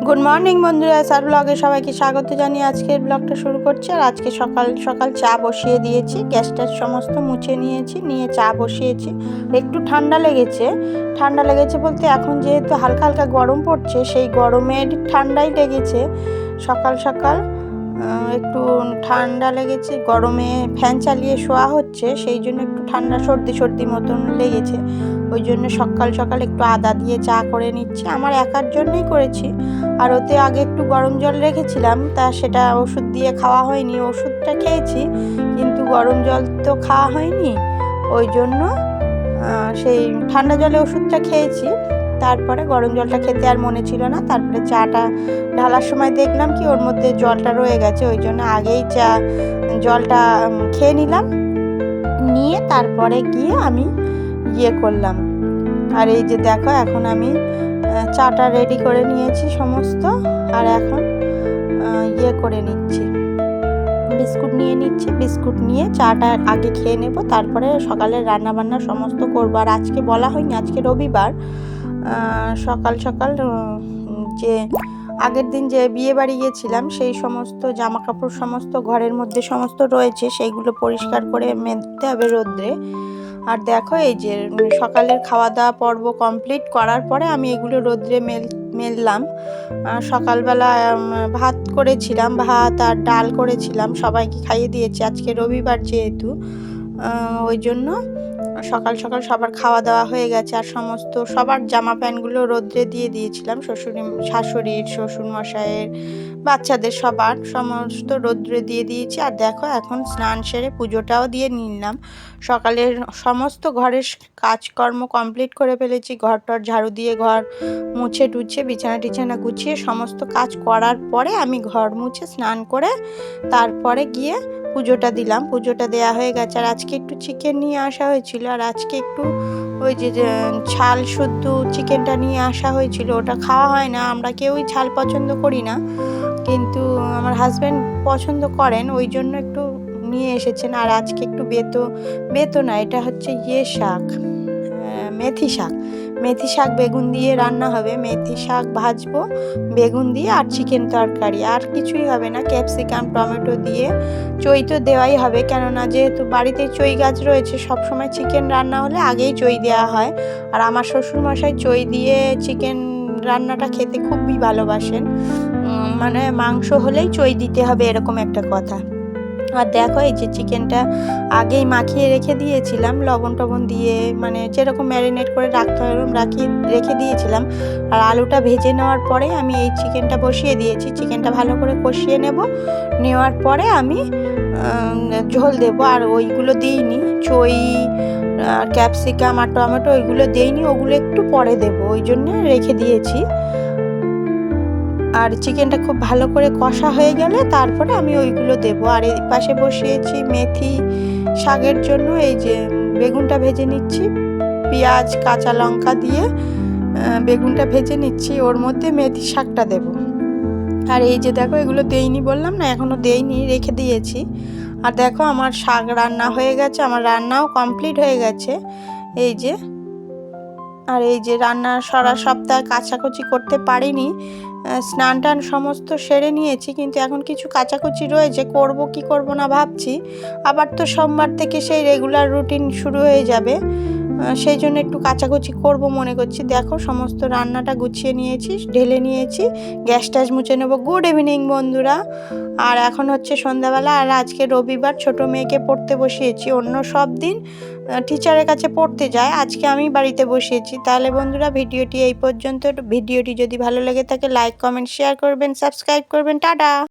Good morning বন্ধুরা, sir ব্লগে সবাইকে স্বাগত জানিয়ে আজকের ব্লগটা শুরু করছি। আর আজকে সকাল সকাল চা বসিয়ে দিয়েছি, গ্যাসটা সমস্ত মুছে নিয়েছি, নিয়ে চা বসিয়েছি। একটু ঠান্ডা লেগেছে বলতে এখন যেহেতু হালকা হালকা গরম পড়ছে, সেই গরমের ঠান্ডাই লেগেছে। সকাল সকাল একটু ঠান্ডা লেগেছে, গরমে ফ্যান চালিয়ে শোয়া হচ্ছে, সেই জন্য একটু ঠান্ডা সর্দি মতন লেগেছে। ওই জন্য সকাল সকাল একটু আদা দিয়ে চা করে নিচ্ছি, আমার একার জন্যই করেছি। আর ওতে আগে একটু গরম জল রেখেছিলাম, তা সেটা ওষুধ দিয়ে খাওয়া হয়নি, ওষুধটা খেয়েছি কিন্তু গরম জল তো খাওয়া হয়নি। ওই জন্য সেই ঠান্ডা জলে ওষুধটা খেয়েছি, তারপরে গরম জলটা খেতে আর মনে ছিল না। তারপরে চাটা ঢালার সময় দেখলাম কি ওর মধ্যে জলটা রয়ে গেছে, ওই জন্য আগেই জলটা খেয়ে নিলাম, নিয়ে তারপরে গিয়ে আমি করলাম। আর এই যে দেখো, এখন আমি চাটা রেডি করে নিয়েছি সমস্ত। আর এখন করে নিচ্ছি, বিস্কুট নিয়ে চাটা আগে খেয়ে নেব, তারপরে সকালে রান্নাবান্না সমস্ত করবো। আর আজকে বলা হয়নি, আজকে রবিবার। সকাল সকাল যে আগের দিন যে বিয়ে বাড়ি গিয়েছিলাম, সেই সমস্ত জামা কাপড় সমস্ত ঘরের মধ্যে সমস্ত রয়েছে, সেইগুলো পরিষ্কার করে মেলতে হবে রোদ্রে। আর দেখো, এই যে সকালের খাওয়া দাওয়া পর্ব কমপ্লিট করার পরে আমি এগুলো রোদ্রে মেললাম। সকালবেলা ভাত করেছিলাম, ভাত আর ডাল করেছিলাম, সবাইকে খাইয়ে দিয়েছি। আজকে রবিবার যেহেতু, ওই জন্য সকাল সকাল সবার খাওয়া দাওয়া হয়ে গেছে। আর সবার জামা প্যান্টগুলো রোদ্রে দিয়ে দিয়েছিলাম, শাশুড়ির, শ্বশুরমশাইয়ের, বাচ্চাদের সমস্ত রোদ্রে দিয়ে দিয়েছি। আর দেখো, এখন স্নান সেরে পুজোটাও দিয়ে নিলাম। সকালের সমস্ত ঘরের কাজকর্ম কমপ্লিট করে ফেলেছি, ঘরটর ঝাড়ু দিয়ে ঘর মুছে টুছে বিছানা গুছিয়ে সমস্ত কাজ করার পরে আমি ঘর মুছে স্নান করে তারপরে গিয়ে পুজোটা দিলাম। পুজোটা দেয়া হয়ে গেছে। আর আজকে একটু চিকেন নিয়ে আসা হয়েছিল, আর আজকে একটু ওই যে ছাল শুদ্ধ চিকেনটা নিয়ে আসা হয়েছিল। ওটা খাওয়া হয় না, আমরা কেউই ছাল পছন্দ করি না, কিন্তু আমার হাজব্যান্ড পছন্দ করেন, ওই জন্য একটু নিয়ে এসেছেন। আর আজকে একটু বেতো না, এটা হচ্ছে শাক, মেথি শাক বেগুন দিয়ে রান্না হবে। মেথি শাক ভাজবো বেগুন দিয়ে, আর চিকেন তরকারি, আর কিছুই হবে না। ক্যাপসিকাম টমেটো দিয়ে চই তো দেওয়াই হবে, কেননা যেহেতু বাড়িতে চই গাছ রয়েছে, সবসময় চিকেন রান্না হলে আগেই চই দেওয়া হয়। আর আমার শ্বশুরমশাই চই দিয়ে চিকেন রান্নাটা খেতে খুবই ভালোবাসেন, মানে মাংস হলেই চই দিতে হবে, এরকম একটা কথা। আর দেখো, এই যে চিকেনটা আগেই মাখিয়ে রেখে দিয়েছিলাম, লবণ টবণ দিয়ে, মানে যেরকম ম্যারিনেট করে রাখতে হয় এরকম রেখে দিয়েছিলাম। আর আলুটা ভেজে নেওয়ার পরে আমি এই চিকেনটা বসিয়ে দিয়েছি। চিকেনটা ভালো করে কষিয়ে নেওয়ার পরে আমি ঝোল দেবো। আর ওইগুলো দিইনি, চই আর ক্যাপসিকাম আর টমেটো ওইগুলো দিইনি, ওগুলো একটু পরে দেবো, ওই জন্য রেখে দিয়েছি। আর চিকেনটা খুব ভালো করে কষা হয়ে গেলে তারপরে আমি ওইগুলো দেবো। আর এই পাশে বসিয়েছি মেথি শাকের জন্য, এই যে বেগুনটা ভেজে নিচ্ছি, পেঁয়াজ কাঁচা লঙ্কা দিয়ে বেগুনটা ভেজে নিচ্ছি, ওর মধ্যে মেথি শাকটা দেব। আর এই যে দেখো, এগুলো দেইনি বললাম না, এখনও দেইনি, রেখে দিয়েছি। আর দেখো, আমার শাক রান্না হয়ে গেছে, আমার রান্নাও কমপ্লিট হয়ে গেছে। এই যে, আর এই যে রান্না সারা সপ্তাহ কাচাকুচি করতে পারিনি, স্নান টান সমস্ত সেরে নিয়েছি, কিন্তু এখন কিছু কাচাকুচি রয়েছে, করব কি করব না ভাবছি। আবার তো সোমবার থেকে সেই রেগুলার রুটিন শুরু হয়ে যাবে, সেই জন্য একটু কাচাকুচি করব মনে করছি। দেখো, সমস্ত রান্নাটা গুছিয়ে নিয়েছি, ঢেলে নিয়েছি, গ্যাস ট্যাস মুছে নেব। গুড ইভিনিং বন্ধুরা। আর এখন হচ্ছে সন্ধ্যাবেলা, আর আজকে রবিবার, ছোট মেয়েকে পড়তে বসিয়েছি। অন্য সব দিন টিচারের কাছে পড়তে যায়, আজকে আমি বাড়িতে বসিয়েছি। তাহলে বন্ধুরা, ভিডিওটি এই পর্যন্ত। ভিডিওটি যদি ভালো লেগে থাকে লাইক কমেন্ট শেয়ার করবেন, সাবস্ক্রাইব করবেন। টাটা।